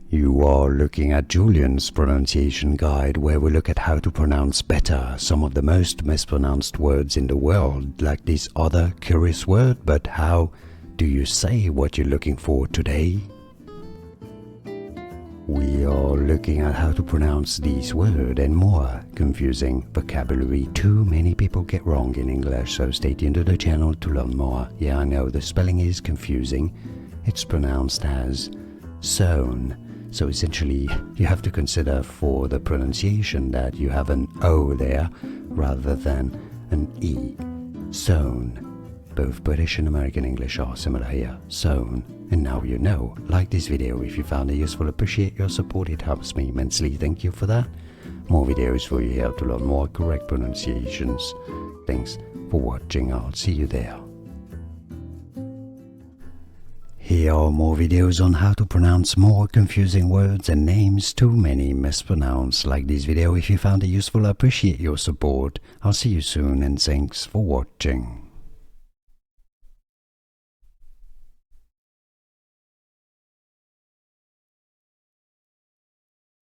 You are looking at Julian's pronunciation guide, where we look at how to pronounce better some of the most mispronounced words in the world, like this other curious word. But how do you say what you're looking for today? We are looking at how to pronounce these words and more confusing vocabulary too many people get wrong in English, so stay tuned to the channel to learn more. Yeah, I know the spelling is confusing. It's pronounced as sewn. So essentially, you have to consider for the pronunciation that you have an O there rather than an E. Sewn. Both British and American English are similar here. Sewn. And now you know. Like this video if you found it useful. Appreciate your support. It helps me immensely. Thank you for that. More videos for you here to learn more correct pronunciations. Thanks for watching. I'll see you there. Here are more videos on how to pronounce more confusing words and names too many mispronounced. Like this video if you found it useful. I appreciate your support. I'll see you soon and thanks for watching.